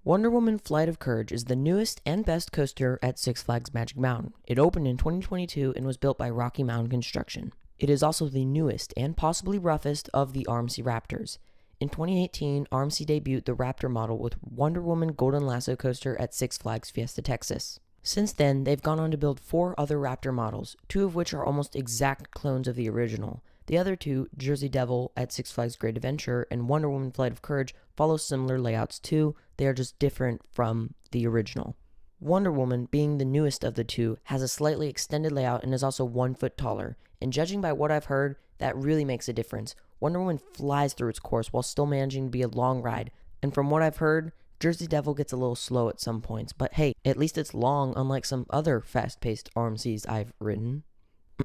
Wonder Woman Flight of Courage is the newest and best coaster at Six Flags Magic Mountain. It opened in 2022 and was built by Rocky Mountain Construction. It is also the newest and possibly roughest of the RMC Raptors. In 2018, RMC debuted the Raptor model with Wonder Woman Golden Lasso Coaster at Six Flags Fiesta, Texas. Since then, they've gone on to build 4 other Raptor models, 2 of which are almost exact clones of the original. The other 2, Jersey Devil at Six Flags Great Adventure and Wonder Woman Flight of Courage, follow similar layouts too. They are just different from the original. Wonder Woman, being the newest of the 2, has a slightly extended layout and is also 1 foot taller. And judging by what I've heard, that really makes a difference. Wonder Woman flies through its course while still managing to be a long ride. And from what I've heard, Jersey Devil gets a little slow at some points. But hey, at least it's long, unlike some other fast-paced RMCs I've ridden.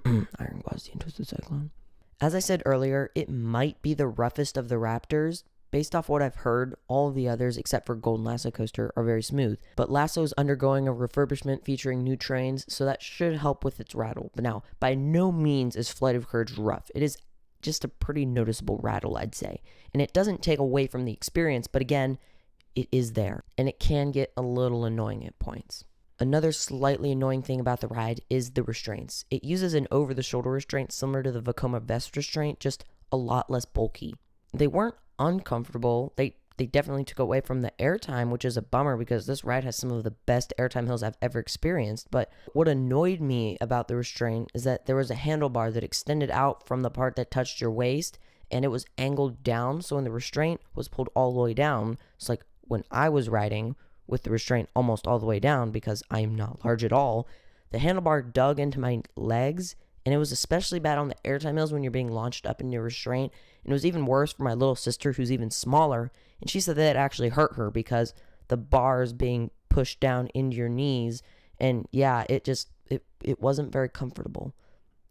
Iron Gwazi and Twisted Cyclone. As I said earlier, it might be the roughest of the Raptors. Based off what I've heard, all of the others, except for Golden Lasso Coaster, are very smooth. But Lasso is undergoing a refurbishment featuring new trains, so that should help with its rattle. But now, by no means is Flight of Courage rough. It is just a pretty noticeable rattle, I'd say. And it doesn't take away from the experience, but again, it is there. And it can get a little annoying at points. Another slightly annoying thing about the ride is the restraints. It uses an over-the-shoulder restraint similar to the Vekoma Vest restraint, just a lot less bulky. They weren't uncomfortable. They definitely took away from the airtime, which is a bummer because this ride has some of the best airtime hills I've ever experienced. But what annoyed me about the restraint is that there was a handlebar that extended out from the part that touched your waist, and it was angled down, so when the restraint was pulled all the way down, it's like when I was riding with the restraint almost all the way down because I'm not large at all, the handlebar dug into my legs, and it was especially bad on the airtime hills when you're being launched up in your restraint, and it was even worse for my little sister who's even smaller, and she said that it actually hurt her because the bars being pushed down into your knees, and yeah, it wasn't very comfortable.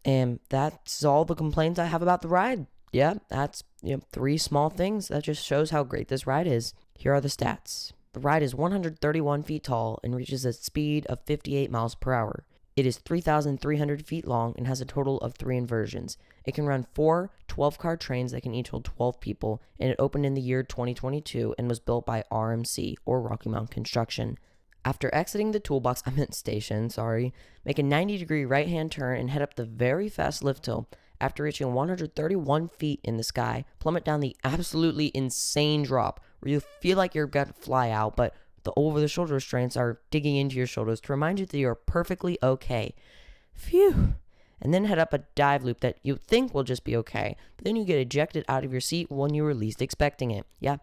And that's all the complaints I have about the ride. Yeah, that's 3 small things. That just shows how great this ride is. Here are the stats. The ride is 131 feet tall and reaches a speed of 58 miles per hour. It is 3,300 feet long and has a total of 3 inversions. It can run 4 12-car trains that can each hold 12 people, and it opened in the year 2022 and was built by RMC, or Rocky Mountain Construction. After exiting the toolbox, station, make a 90-degree right-hand turn and head up the very fast lift hill. After reaching 131 feet in the sky, plummet down the absolutely insane drop where you feel like you're about to fly out, but the over-the-shoulder restraints are digging into your shoulders to remind you that you're perfectly okay. Phew. And then head up a dive loop that you think will just be okay, but then you get ejected out of your seat when you were least expecting it. Yeah,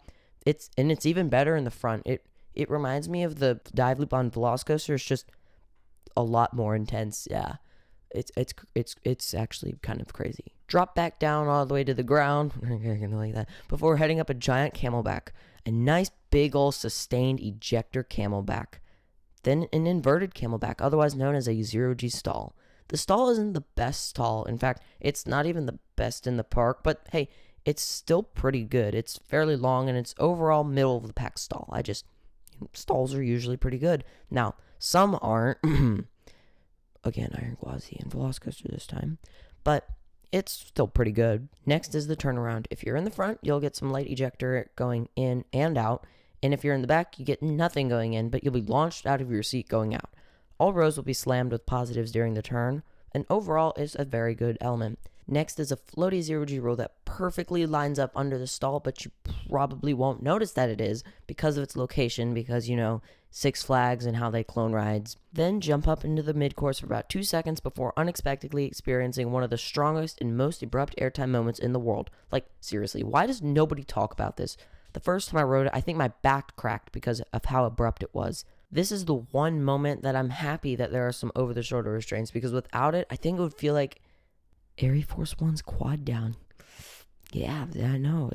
it's even better in the front. It reminds me of the dive loop on Velocicoaster. It's just a lot more intense. Yeah. It's actually kind of crazy. Drop back down all the way to the ground like that before heading up a giant camelback. A nice big ol' sustained ejector camelback. Then an inverted camelback, otherwise known as a 0G stall. The stall isn't the best stall. In fact, it's not even the best in the park, but hey, it's still pretty good. It's fairly long and it's overall middle of the pack stall. Stalls are usually pretty good. Now, some aren't. Again, Iron Gwazi and Velocicoaster this time. But it's still pretty good. Next is the turnaround. If you're in the front, you'll get some light ejector going in and out. And if you're in the back, you get nothing going in, but you'll be launched out of your seat going out. All rows will be slammed with positives during the turn. And overall, it's a very good element. Next is a floaty 0G roll that perfectly lines up under the stall, but you probably won't notice that it is because of its location, because, Six Flags and how they clone rides. Then jump up into the mid-course for about 2 seconds before unexpectedly experiencing one of the strongest and most abrupt airtime moments in the world. Like, seriously, why does nobody talk about this? The first time I rode it, I think my back cracked because of how abrupt it was. This is the one moment that I'm happy that there are some over-the-shoulder restraints, because without it, I think it would feel like Air Force One's quad down. Yeah, I know.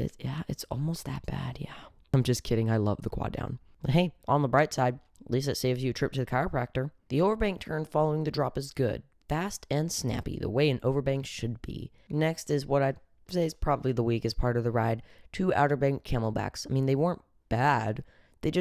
It's almost that bad, yeah. I'm just kidding. I love the quad down. But hey, on the bright side, at least it saves you a trip to the chiropractor. The overbank turn following the drop is good. Fast and snappy, the way an overbank should be. Next is what I'd say is probably the weakest part of the ride. 2 outer bank camelbacks. They weren't bad. They were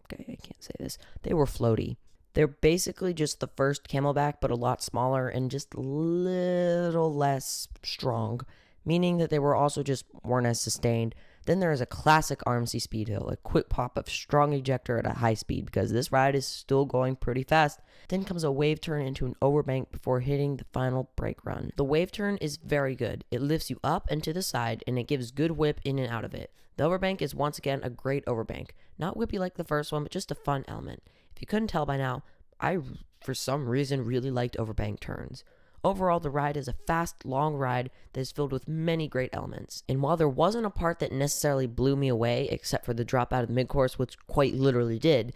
okay, I can't say this. They were floaty. They're basically just the first camelback, but a lot smaller and just a little less strong, meaning that they were also just weren't as sustained. Then there is a classic RMC speed hill, a quick pop of strong ejector at a high speed because this ride is still going pretty fast. Then comes a wave turn into an overbank before hitting the final brake run. The wave turn is very good. It lifts you up and to the side and it gives good whip in and out of it. The overbank is once again a great overbank. Not whippy like the first one, but just a fun element. If you couldn't tell by now, I, for some reason, really liked overbank turns. Overall, the ride is a fast, long ride that is filled with many great elements. And while there wasn't a part that necessarily blew me away, except for the drop out of the mid-course, which quite literally did,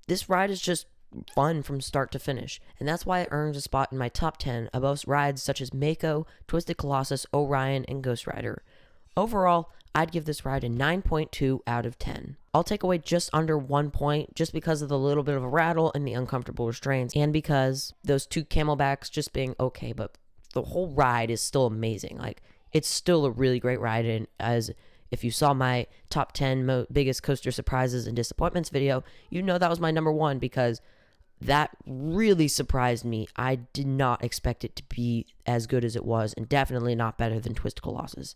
this ride is just fun from start to finish. And that's why it earns a spot in my top 10 above rides such as Mako, Twisted Colossus, Orion, and Ghost Rider. Overall, I'd give this ride a 9.2 out of 10. I'll take away just under 1 point just because of the little bit of a rattle and the uncomfortable restraints, and because those 2 camelbacks just being okay, but the whole ride is still amazing. Like, it's still a really great ride, and as if you saw my top 10 biggest coaster surprises and disappointments video, you know that was my number 1 because that really surprised me. I did not expect it to be as good as it was, and definitely not better than Twisted Colossus.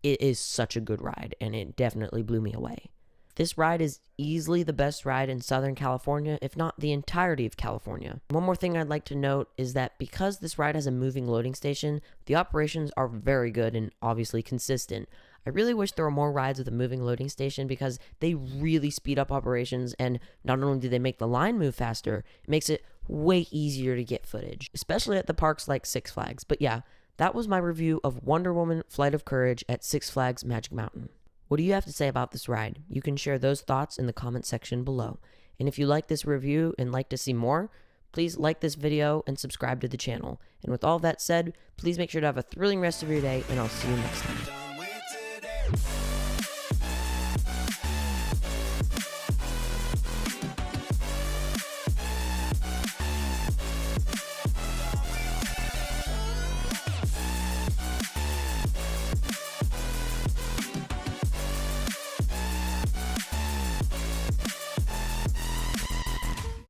It is such a good ride, and it definitely blew me away. This ride is easily the best ride in Southern California, if not the entirety of California. One more thing I'd like to note is that because this ride has a moving loading station, the operations are very good and obviously consistent. I really wish there were more rides with a moving loading station because they really speed up operations, and not only do they make the line move faster, it makes it way easier to get footage, especially at the parks like Six Flags. But yeah, that was my review of Wonder Woman Flight of Courage at Six Flags Magic Mountain. What do you have to say about this ride? You can share those thoughts in the comment section below. And if you like this review and like to see more, please like this video and subscribe to the channel. And with all that said, please make sure to have a thrilling rest of your day, and I'll see you next time.